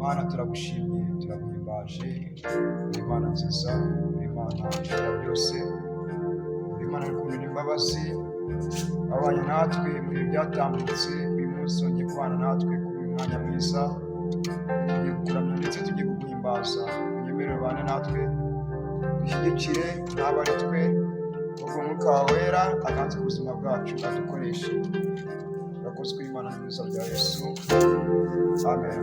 Mana turagushimye, turaguhimbaje, uri Imana nziza, uri Imana ishobora byose, uri Imana y'urukundo n'imbabazi, wabanye natwe muri ibi byatambutse, uyu munsi wongeye kubana natwe kuri uyu mwanya mwiza, tugiye kukuramya ndetse tugiye kuguhimbaza, unyemerere ubane natwe, dushyigikire ntabe ari twe, ubwo Umwuka wawe wera aganze ku buzima bwacu adukoreshe. Urakoze Imana nziza rya Yesu, amen.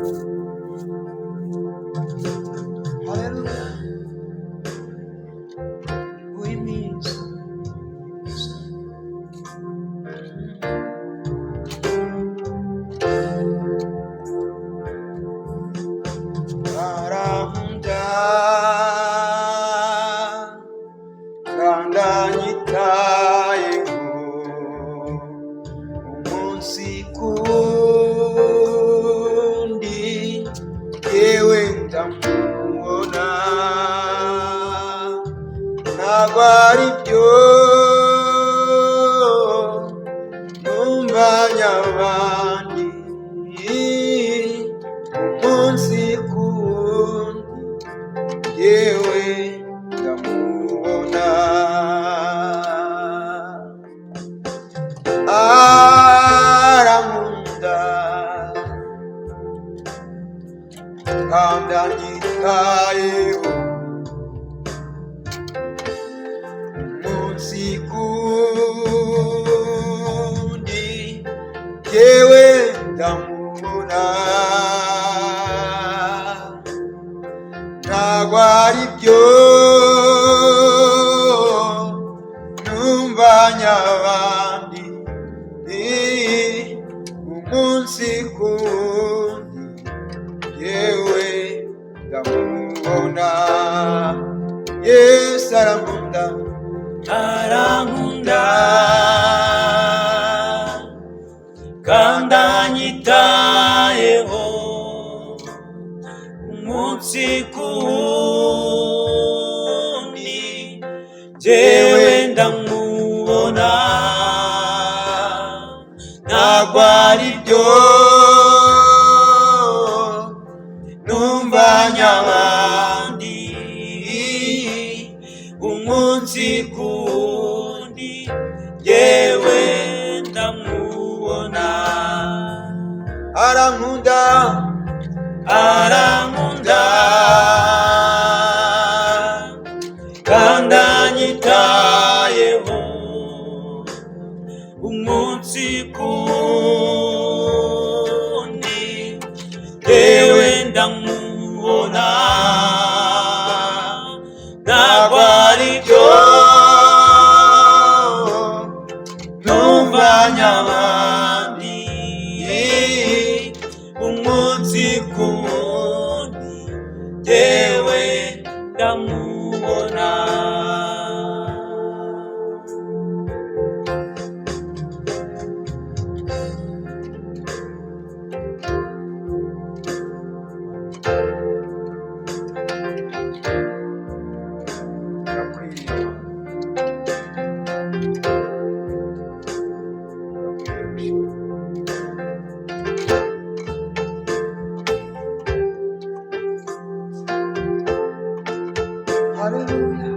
Haleluya.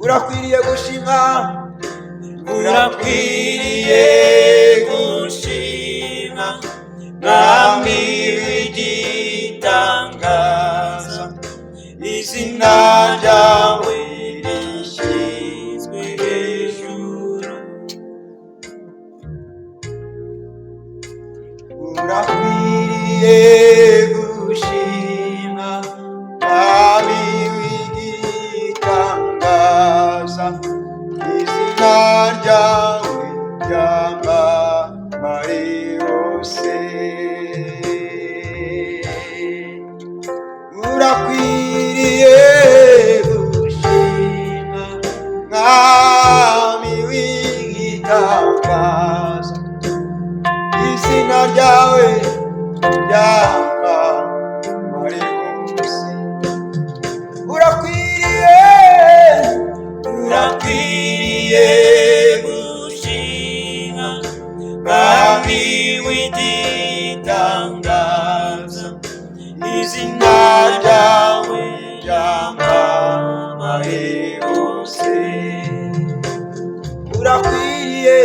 Urakwiriye gushima, urakwiriye urakwiriye gushimwa mwami w'igitangaza izina ryawe ryamamare hose urakwiriye gushimwa mwami w'igitangaza izina ryawe ryamamare hose urakwiriye gushimwa mwami w'igitangaza izina ryawe ryamamare hose urakwiriye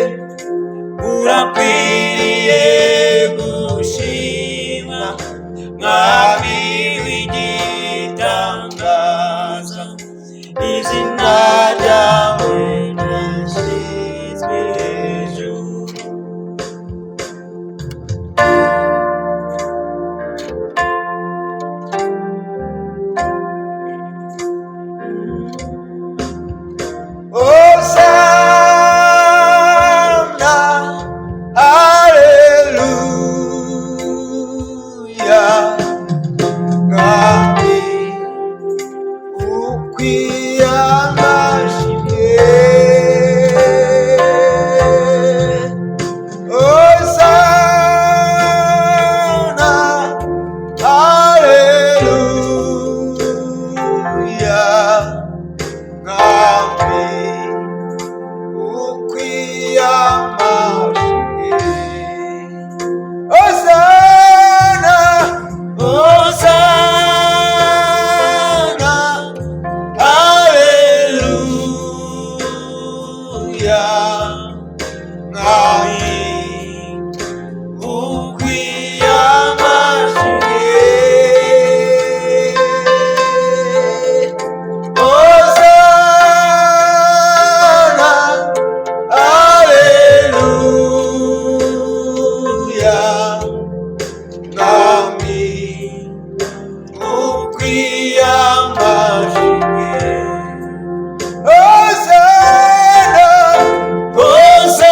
gushimwa mwami w'igitangaza izina ryawe ryashyizwe hejuru Hosanna, Alleluia, Mwami ukwiye amashimwe. Hosanna, Alleluia, Mwami ukwiye amashimwe. Hosanna, Hosanna, Alleluia, Mwami ukwiye amashimwe. Hosanna, Alleluia, Mwami ukwiye amashimwe. Hosanna, Hosanna,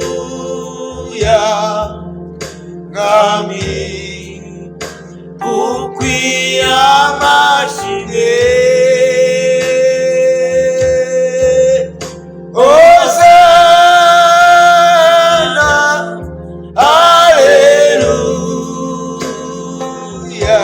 Alleluia, Mwami ukwiye amashimwe. Hosanna, Alleluia,